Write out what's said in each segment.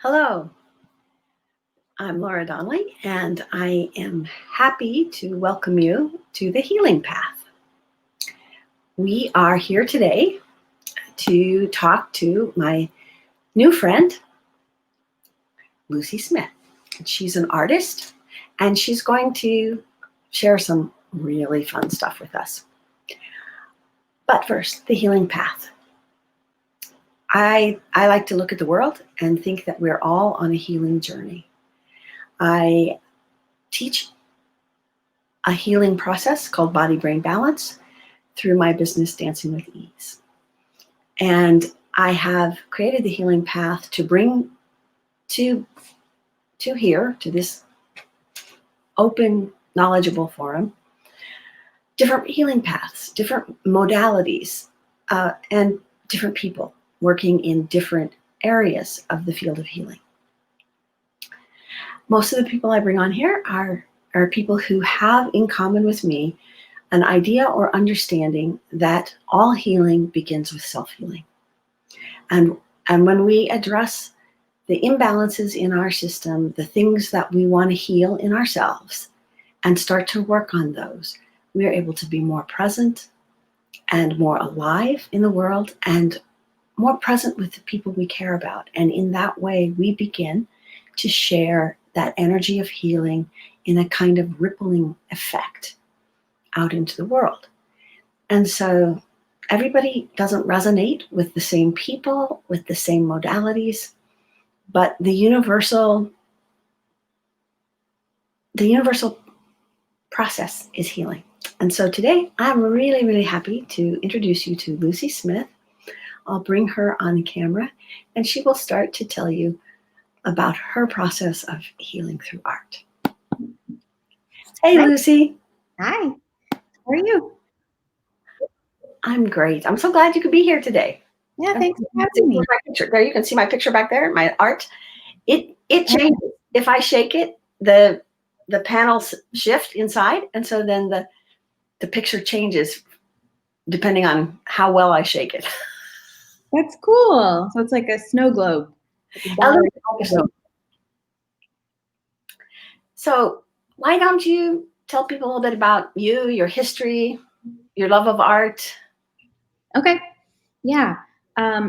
Hello, I'm Laura Donnelly, and I am happy to welcome you to the Healing Path. We are here today to talk to my new friend, Lucy Smith. She's an artist, and she's going to share some really fun stuff with us. But first, the Healing Path. I like to look at the world and think that we're all on a healing journey. I teach a healing process called body-brain balance through my business, Dancing with Ease. And I have created the Healing Path to bring to this open, knowledgeable forum, different healing paths, different modalities, and different people working in different areas of the field of healing. Most of the people I bring on here are people who have in common with me an idea or understanding that all healing begins with self-healing. And when we address the imbalances in our system, the things that we want to heal in ourselves, and start to work on those, we are able to be more present and more alive in the world and more present with the people we care about. And in that way, we begin to share that energy of healing in a kind of rippling effect out into the world. And so everybody doesn't resonate with the same people, with the same modalities, but the universal process is healing. And so today I'm really, really happy to introduce you to Lucy Smith. I'll bring her on camera and she will start to tell you about her process of healing through art. Hey, Hi. Lucy. Hi. How are you? I'm great. I'm so glad you could be here today. Yeah, thanks for having me. There, you can see my picture back there, my art. It changes. If I shake it, the panels shift inside, and so then the picture changes depending on how well I shake it. That's cool. So it's like a snow globe. So why don't you tell people a little bit about you, your history, your love of art? Okay. Yeah.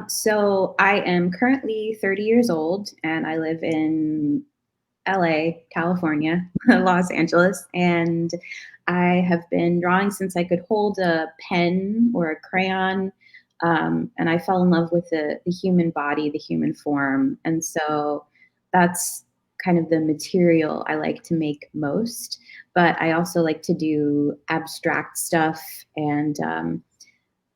So I am currently 30 years old and I live in LA, California, Los Angeles, and I have been drawing since I could hold a pen or a crayon. And I fell in love with the human body, the human form. And so that's kind of the material I like to make most. But I also like to do abstract stuff, and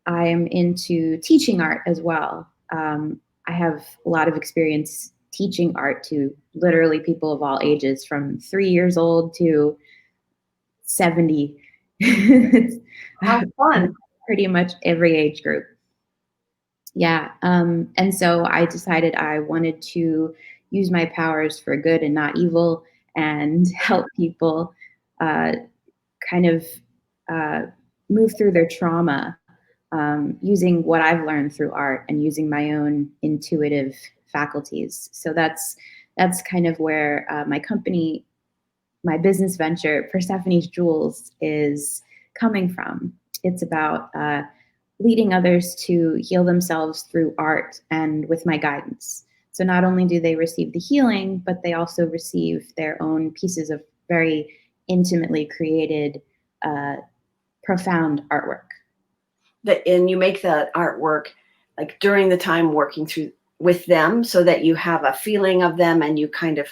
I am into teaching art as well. I have a lot of experience teaching art to literally people of all ages, from 3 years old to 70. How fun. Pretty much every age group. Yeah. And so I decided I wanted to use my powers for good and not evil, and help people kind of move through their trauma, using what I've learned through art and using my own intuitive faculties. So that's kind of where my company, my business venture, Persephone's Jewels, is coming from. It's about leading others to heal themselves through art and with my guidance. So not only do they receive the healing, but they also receive their own pieces of very intimately created, profound artwork. And you make that artwork like during the time working through with them, so that you have a feeling of them and you kind of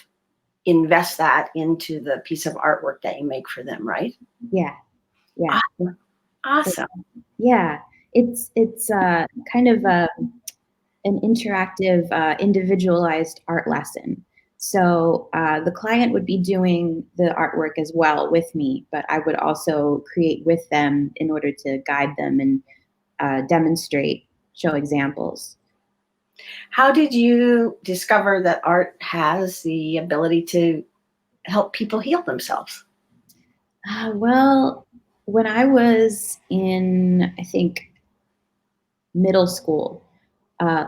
invest that into the piece of artwork that you make for them, right? Yeah. Yeah. Awesome. Yeah. It's kind of an interactive, individualized art lesson. So the client would be doing the artwork as well with me, but I would also create with them in order to guide them and demonstrate, show examples. How did you discover that art has the ability to help people heal themselves? Well, when I was in, I think, middle school,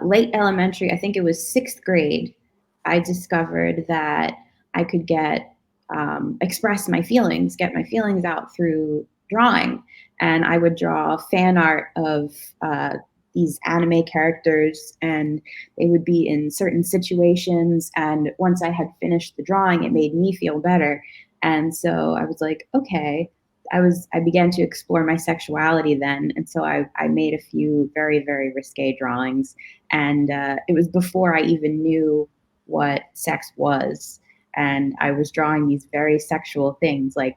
late elementary, I think it was 6th grade, I discovered that I could express my feelings, get my feelings out through drawing. And I would draw fan art of these anime characters, and they would be in certain situations. And once I had finished the drawing, it made me feel better. And so I was like, okay. I began to explore my sexuality then. And so I made a few very, very risque drawings. And it was before I even knew what sex was. And I was drawing these very sexual things, like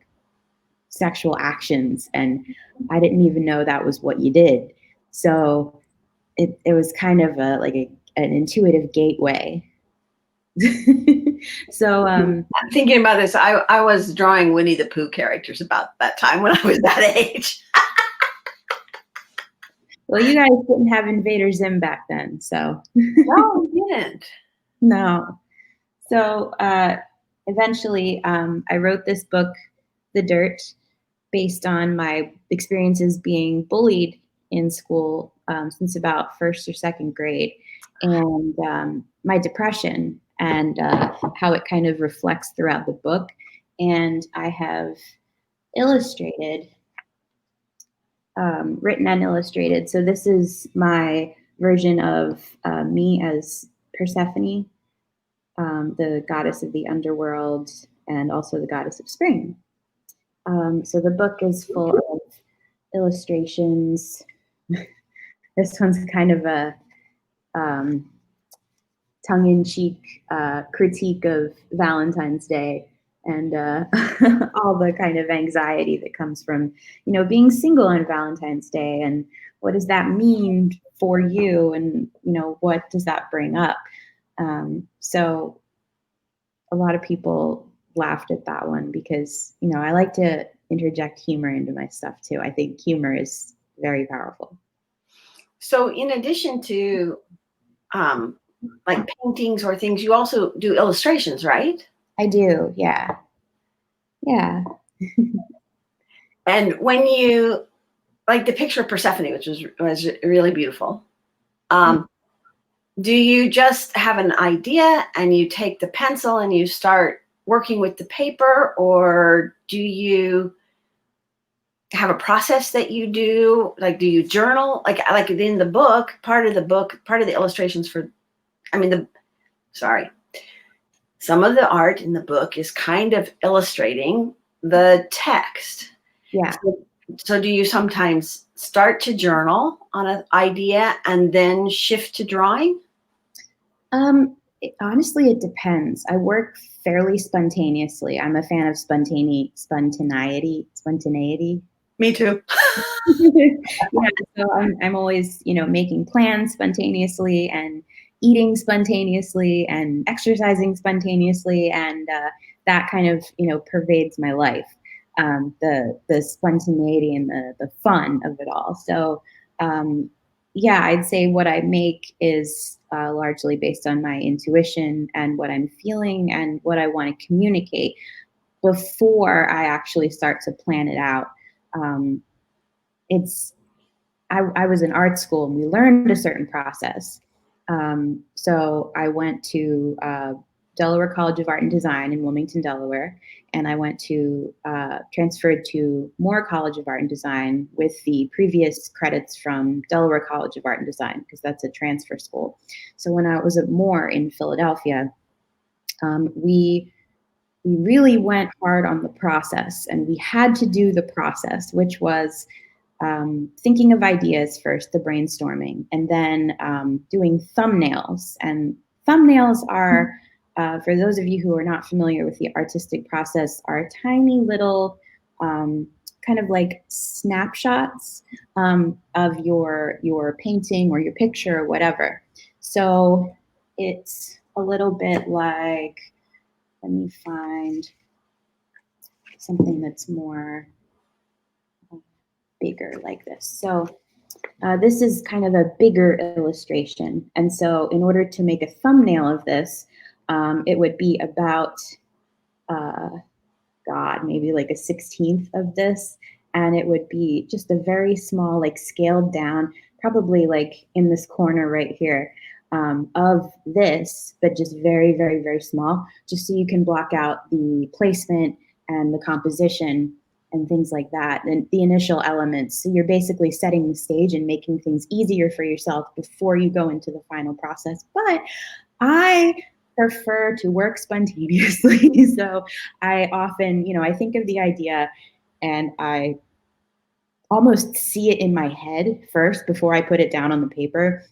sexual actions. And I didn't even know that was what you did. So it was kind of an intuitive gateway. So I'm thinking about this. I was drawing Winnie the Pooh characters about that time when I was that age. well, you guys didn't have Invader Zim back then, so No, we didn't. no. So eventually, I wrote this book, The Dirt, based on my experiences being bullied in school since about first or second grade, and my depression, and how it kind of reflects throughout the book. And I have illustrated, written and illustrated. So this is my version of me as Persephone, the goddess of the underworld and also the goddess of spring. So the book is full of illustrations. This one's kind of a tongue-in-cheek critique of Valentine's Day and all the kind of anxiety that comes from, being single on Valentine's Day, and what does that mean for you, and what does that bring up? So a lot of people laughed at that one because, I like to interject humor into my stuff too. I think humor is very powerful. So in addition to like paintings or things, you also do illustrations, right? I do, yeah. Yeah. And when you like the picture of Persephone, which was really beautiful, do you just have an idea and you take the pencil and you start working with the paper, or do you have a process that you do? Like, do you journal? Like in the book, part of the illustrations some of the art in the book is kind of illustrating the text. Yeah. So do you sometimes start to journal on an idea and then shift to drawing? Honestly, it depends. I work fairly spontaneously. I'm a fan of spontaneity. Me too. Yeah, so I'm always, making plans spontaneously, and eating spontaneously, and exercising spontaneously, and that kind of, pervades my life. The spontaneity and the fun of it all. So yeah, I'd say what I make is largely based on my intuition and what I'm feeling and what I want to communicate before I actually start to plan it out. Um, I was in art school and we learned a certain process. So I went to Delaware College of Art and Design in Wilmington, Delaware, and I went to transferred to Moore College of Art and Design with the previous credits from Delaware College of Art and Design, because that's a transfer school. So when I was at Moore in Philadelphia, we really went hard on the process, and we had to do the process, which was thinking of ideas first, the brainstorming, and then doing thumbnails. And thumbnails are, for those of you who are not familiar with the artistic process, are tiny little kind of like snapshots of your painting or your picture or whatever. So it's a little bit like, let me find something that's more bigger like this. So this is kind of a bigger illustration. And so in order to make a thumbnail of this, it would be about, maybe like a 16th of this. And it would be just a very small, like scaled down, probably like in this corner right here. of this, but just very, very, very small, just so you can block out the placement and the composition and things like that, and the initial elements. So you're basically setting the stage and making things easier for yourself before you go into the final process. But I prefer to work spontaneously. So I often, I think of the idea and I almost see it in my head first before I put it down on the paper.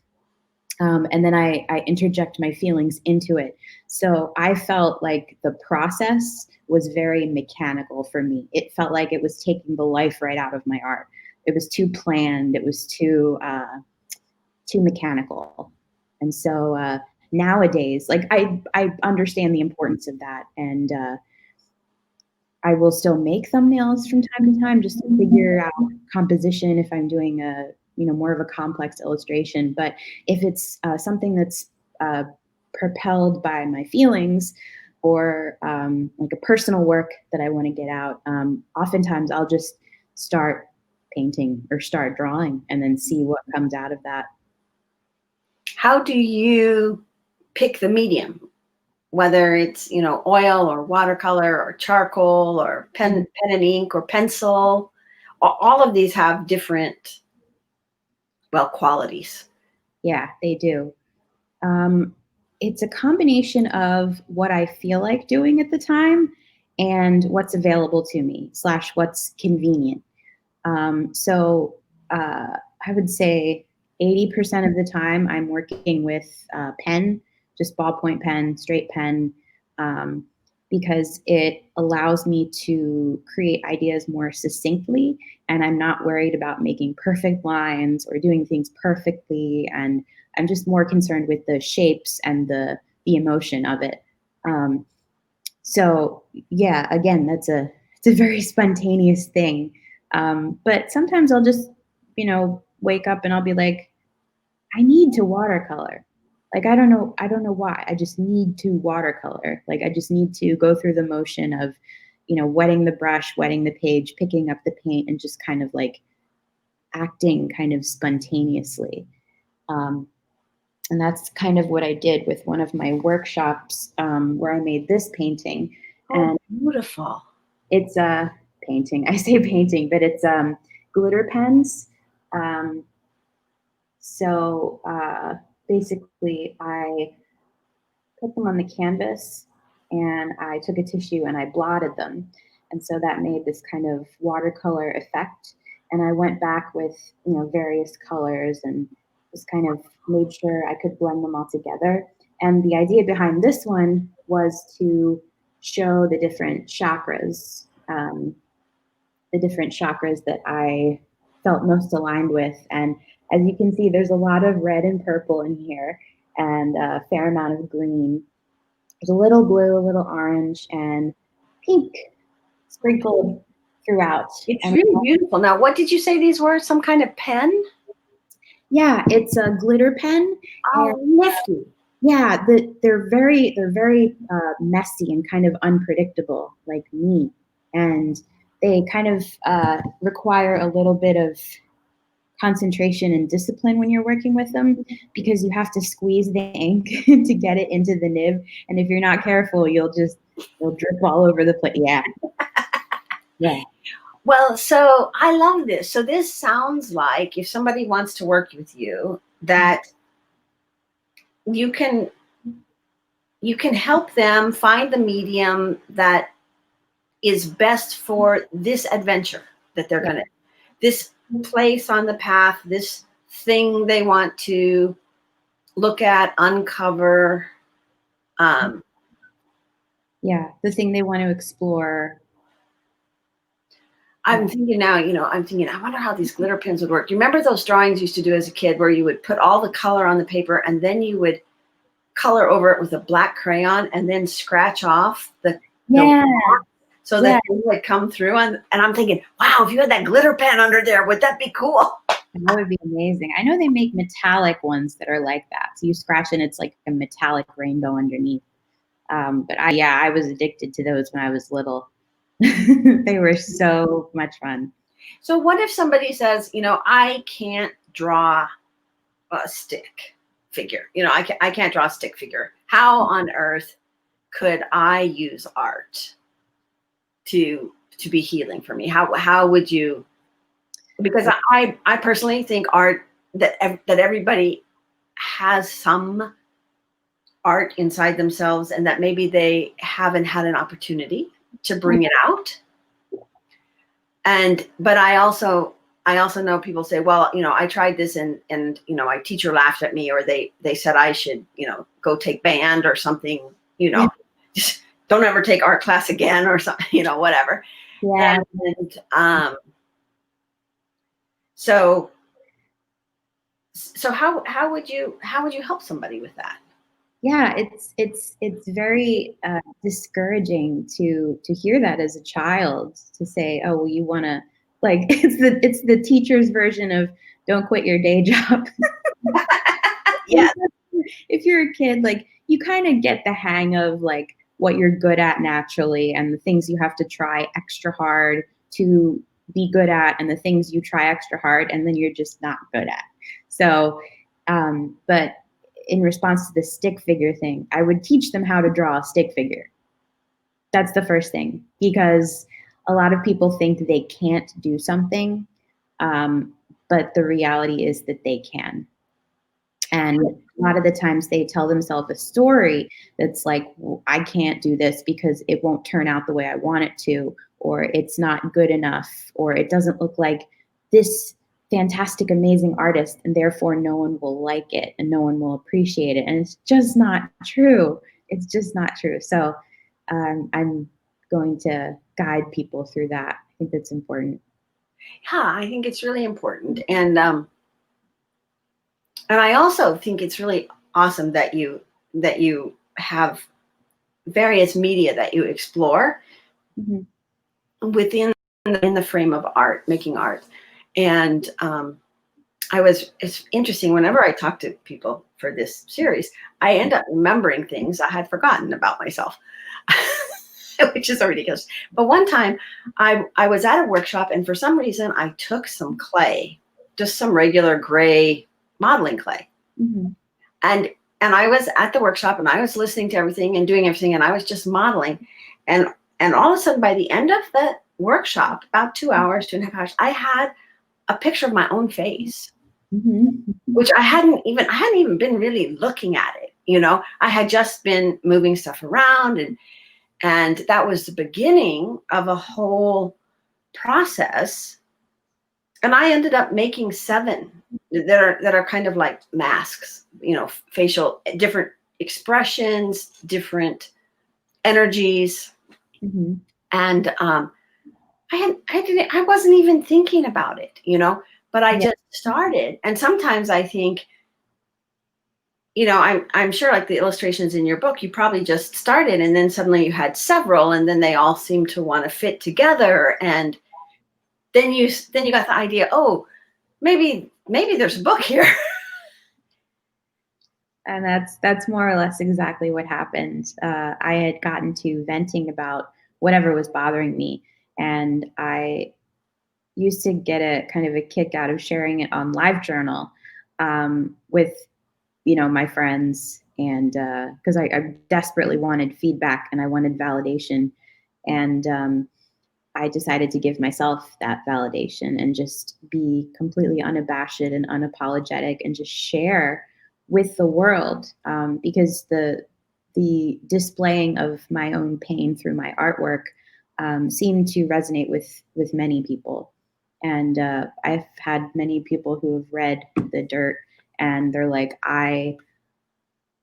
And then I interject my feelings into it. So I felt like the process was very mechanical for me. It felt like it was taking the life right out of my art. It was too planned. It was too mechanical. And so nowadays, like I understand the importance of that, and I will still make thumbnails from time to time just to figure out composition if I'm doing a more of a complex illustration. But if it's something that's uh, propelled by my feelings or like a personal work that I want to get out, oftentimes I'll just start painting or start drawing and then see what comes out of that. How do you pick the medium? Whether it's, oil or watercolor or charcoal or pen and ink or pencil, all of these have different, qualities. Yeah, they do. It's a combination of what I feel like doing at the time and what's available to me slash what's convenient. So I would say 80% of the time I'm working with pen, just ballpoint pen, straight pen, um, because it allows me to create ideas more succinctly, and I'm not worried about making perfect lines or doing things perfectly. And I'm just more concerned with the shapes and the emotion of it. Um, so yeah, again, it's a very spontaneous thing. But sometimes I'll just, wake up and I'll be like, I need to watercolor. Like I don't know why. I just need to watercolor. Like I just need to go through the motion of, wetting the brush, wetting the page, picking up the paint, and just kind of like acting kind of spontaneously. Um, and that's kind of what I did with one of my workshops where I made this painting. Oh, And beautiful. it's a painting. I say painting, but it's glitter pens. Um, so basically, I put them on the canvas and I took a tissue and I blotted them. And so that made this kind of watercolor effect. And I went back with, various colors and just kind of made sure I could blend them all together. And the idea behind this one was to show the different chakras that I felt most aligned with. And as you can see, there's a lot of red and purple in here and a fair amount of green. There's a little blue, a little orange, and pink sprinkled throughout. It's And really beautiful. Now, what did you say these were? Some kind of pen? yeah, it's a glitter pen. And Oh, nifty. yeah, they're very messy and kind of unpredictable, like me. And they kind of require a little bit of concentration and discipline when you're working with them because you have to squeeze the ink to get it into the nib. And if you're not careful, you'll drip all over the place. Yeah. Yeah. Well, so I love this. So this sounds like if somebody wants to work with you, that you can help them find the medium that is best for this adventure that they're gonna, this place on the path, this thing they want to look at, uncover. Yeah. The thing they want to explore. I'm thinking now, I wonder how these glitter pens would work. Do you remember those drawings you used to do as a kid where you would put all the color on the paper and then you would color over it with a black crayon and then scratch off the Yeah. so that it would come through? And I'm thinking, wow, if you had that glitter pen under there, would that be cool? That would be amazing. I know they make metallic ones that are like that. So you scratch and it's like a metallic rainbow underneath. But I was addicted to those when I was little. They were so much fun. So what if somebody says, I can't draw a stick. figure. I can't draw a stick figure. How on earth could I use art to be healing for me? How would you? Because I personally think art, that everybody has some art inside themselves, and that maybe they haven't had an opportunity to bring it out. But I also know people say, well, I tried this and my teacher laughed at me, or they said I should, go take band or something, just don't ever take art class again or something, whatever. Yeah. And so how would you help somebody with that? Yeah, it's very discouraging to hear that as a child, to say, oh, well, you want to, like, it's the teacher's version of don't quit your day job. Yeah. If you're a kid, like, you kind of get the hang of like what you're good at naturally, and the things you have to try extra hard to be good at, and the things you try extra hard and then you're just not good at. So, but in response to the stick figure thing, I would teach them how to draw a stick figure. That's the first thing, because a lot of people think they can't do something, but the reality is that they can. And a lot of the times they tell themselves a story that's like, well, I can't do this because it won't turn out the way I want it to, or it's not good enough, or it doesn't look like this fantastic, amazing artist, and therefore no one will like it and no one will appreciate it. And it's just not true. It's just not true. So I'm going to guide people through that. I think that's important. Yeah, I think it's really important. And I also think it's really awesome that you have various media that you explore within in the frame of art, making art. And it's interesting, whenever I talk to people for this series, I end up remembering things I had forgotten about myself, which is ridiculous. But one time I was at a workshop, and for some reason I took some clay, just some regular gray modeling clay. And I was at the workshop, and I was listening to everything and doing everything, and I was just modeling. And all of a sudden, by the end of the workshop, about 2 hours, 2.5 hours, I had a picture of my own face, which I hadn't even been really looking at it. I had just been moving stuff around, and that was the beginning of a whole process. And I ended up making 7 that are kind of like masks, facial, different expressions, different energies. And I wasn't even thinking about it, but I just started. And sometimes I think, I'm sure, like the illustrations in your book, you probably just started and then suddenly you had several, and then they all seem to want to fit together. And then you got the idea, oh, maybe there's a book here. And that's more or less exactly what happened. I had gotten to venting about whatever was bothering me, and I used to get a kind of a kick out of sharing it on LiveJournal with my friends, and because I desperately wanted feedback and I wanted validation, and I decided to give myself that validation and just be completely unabashed and unapologetic and just share with the world, because the displaying of my own pain through my artwork seemed to resonate with many people. And I've had many people who have read The Dirt, and they're like, I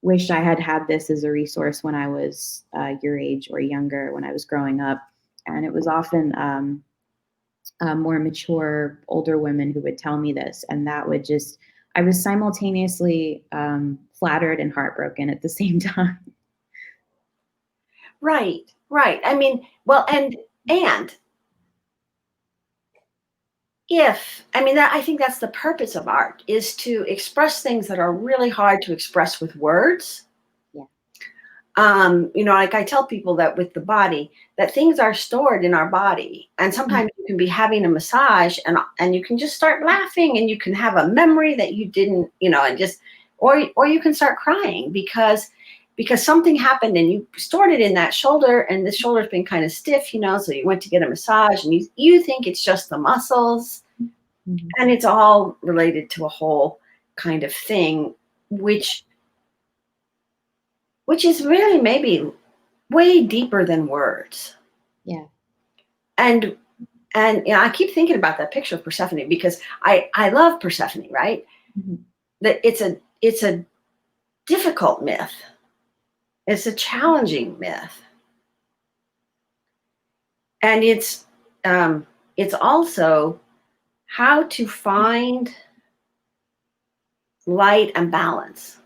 wish I had had this as a resource when I was your age or younger, when I was growing up. And it was often more mature, older women who would tell me this. And that would just, I was simultaneously flattered and heartbroken at the same time. Right. I mean, well, and I think that's the purpose of art, is to express things that are really hard to express with words. Like I tell people that with the body, that things are stored in our body, and sometimes you can be having a massage and you can just start laughing, and you can have a memory that you didn't, and just or you can start crying because something happened and you stored it in that shoulder, and the shoulder's been kind of stiff, so you went to get a massage, and you think it's just the muscles, Mhm. and it's all related to a whole kind of thing, which is really maybe way deeper than words. Yeah. And I keep thinking about that picture of Persephone because I love Persephone, right? Mhm. That it's a difficult myth. It's a challenging myth. And it's also how to find light and balance.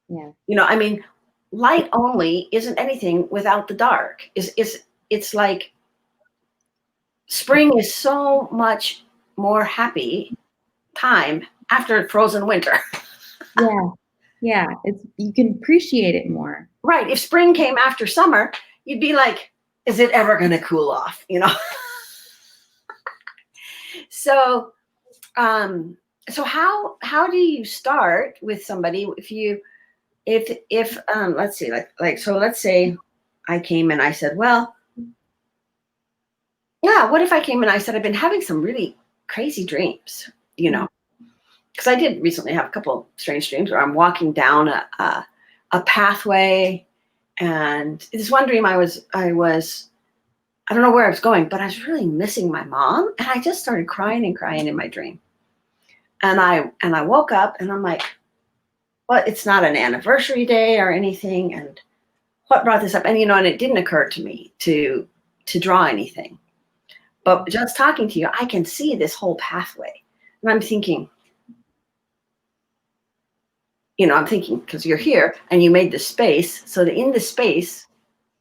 Yeah. I mean, light only isn't anything without the dark. It's like spring is so much more happy time after a frozen winter. Yeah. Yeah. You can appreciate it more. Right. If spring came after summer, you'd be like, is it ever going to cool off? So, um, so how do you start with somebody if let's see, so let's say I came and I said, well, yeah, what if I came and I said I've been having some really crazy dreams, because I did recently have a couple strange dreams where I'm walking down a pathway, and this one dream I don't know where I was going, but I was really missing my mom, and I just started crying and crying in my dream. And I woke up and I'm like, well, it's not an anniversary day or anything, and what brought this up? And and it didn't occur to me to draw anything. But just talking to you, I can see this whole pathway. And I'm thinking, because you're here and you made the space, so that in the space,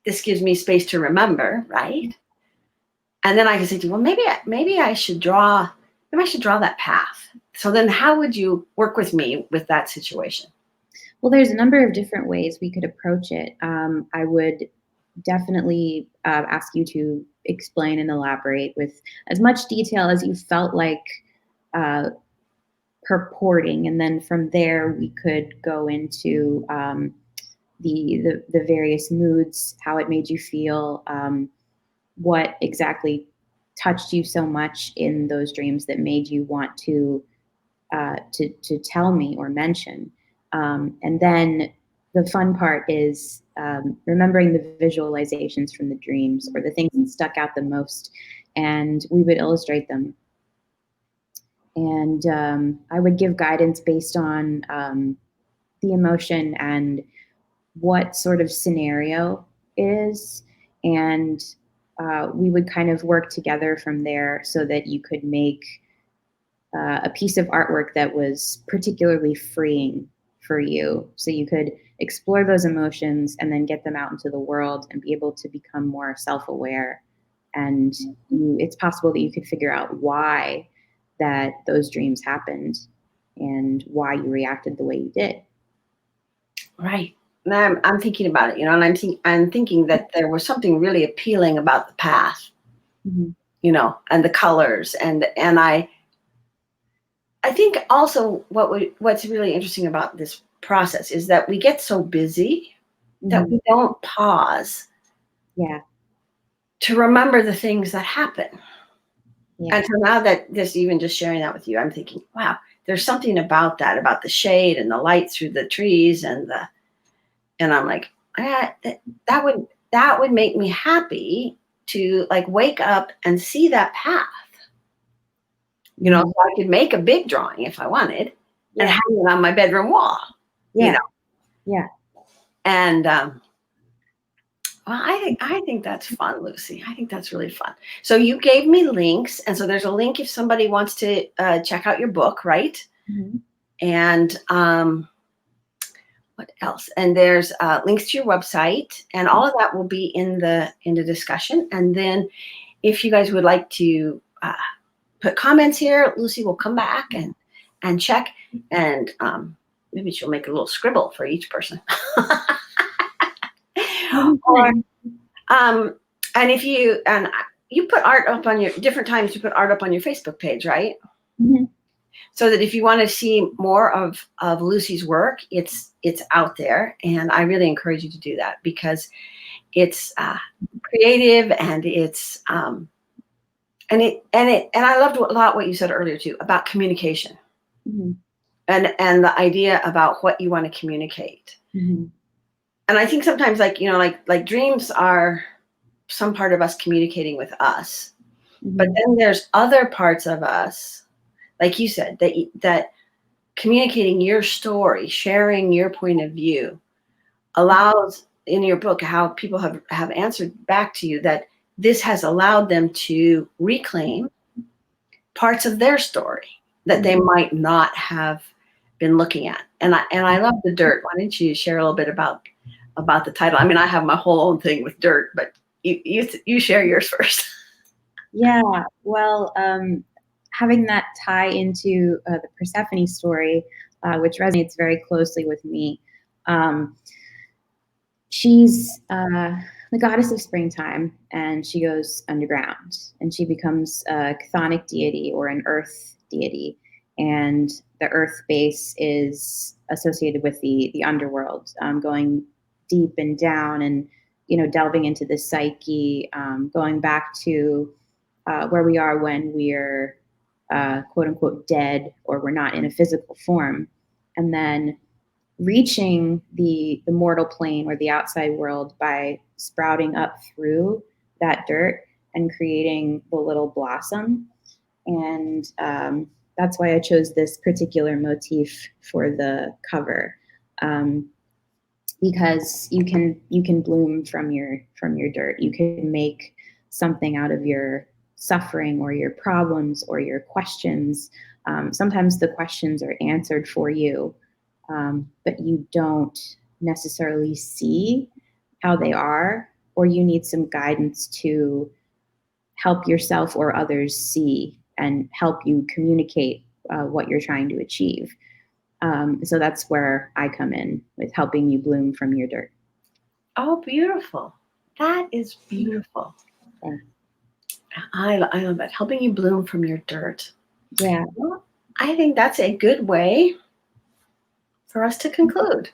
this gives me space to remember, right? And then I can say to you, well, maybe I should draw that path. So then how would you work with me with that situation? Well, there's a number of different ways we could approach it. I would definitely ask you to explain and elaborate with as much detail as you felt like uh, purporting, and then from there we could go into the various moods, how it made you feel, what exactly touched you so much in those dreams that made you want to tell me or mention. And then the fun part is remembering the visualizations from the dreams or the things that stuck out the most, and we would illustrate them. And I would give guidance based on the emotion and what sort of scenario it is. And we would kind of work together from there so that you could make a piece of artwork that was particularly freeing for you. So you could explore those emotions and then get them out into the world and be able to become more self aware. And it's possible that you could figure out why that those dreams happened and why you reacted the way you did. Right. And I'm thinking about it, and I'm thinking that there was something really appealing about the path, Mhm. and the colors, and I think also what's really interesting about this process is that we get so busy that Mhm. we don't pause Yeah, to remember the things that happen. yeah, And so now that even just sharing that with you, I'm thinking, wow, there's something about that, about the shade and the light through the trees, and I'm like, that would make me happy to like wake up and see that path. mhm. So I could make a big drawing if I wanted and Yeah, hang it on my bedroom wall, you yeah, know. yeah. And well, I think that's fun, Lucy. I think that's really fun. So you gave me links, and so there's a link if somebody wants to check out your book, right? Mhm. And what else? And there's links to your website, and all of that will be in the discussion. And then if you guys would like to put comments here, Lucy will come back and check, and maybe she'll make a little scribble for each person. That'd be Or fun. um, and if you put art up on your different times, you put art up on your Facebook page, right? Mhm. so that if you want to see more of Lucy's work, it's out there, and I really encourage you to do that because it's creative, and it's and I loved a lot what you said earlier too about communication, Mhm. and the idea about what you want to communicate. Mhm. And I think sometimes, like, like dreams are some part of us communicating with us, but Mhm. then there's other parts of us, like you said, that communicating your story, sharing your point of view, allows, in your book, how people have answered back to you that this has allowed them to reclaim parts of their story that they Mhm. might not have been looking at. And I love the dirt. Why don't you share a little bit about the title? I mean, I have my whole own thing with dirt, but you share yours first. Yeah, well, having that tie into the Persephone story, which resonates very closely with me. Um, she's the goddess of springtime, and she goes underground, and she becomes a chthonic deity or an earth deity. And the earth base is associated with the underworld, going deep and down, and delving into the psyche, going back to where we are when we're quote unquote dead, or we're not in a physical form, and then reaching the mortal plane or the outside world by sprouting up through that dirt and creating the little blossom. And that's why I chose this particular motif for the cover. Um, because you can bloom from your dirt. You can make something out of your suffering or your problems or your questions. Sometimes the questions are answered for you, but you don't necessarily see how they are, or you need some guidance to help yourself or others see and help you communicate what you're trying to achieve. So that's where I come in with helping you bloom from your dirt. Oh, beautiful. That is beautiful. Thanks. I love that. Helping you bloom from your dirt. Yeah. Well, I think that's a good way for us to conclude.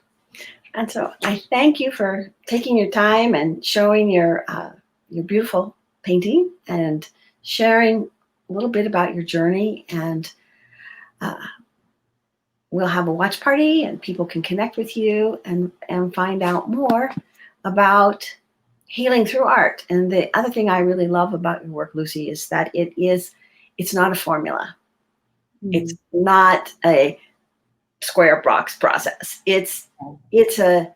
And so I thank you for taking your time and showing your beautiful painting and sharing a little bit about your journey. And uh, we'll have a watch party, and people can connect with you and find out more about healing through art. And the other thing I really love about your work, Lucy, is that it's not a formula. It's Mm. not a square box process. It's a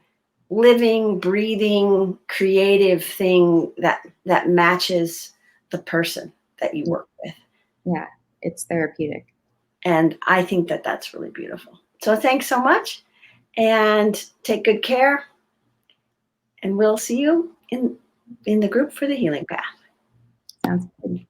living, breathing, creative thing that matches the person that you work with. Yeah. It's therapeutic. And I think that that's really beautiful. So thanks so much, and take good care. And we'll see you in the group for the healing path. Sounds good.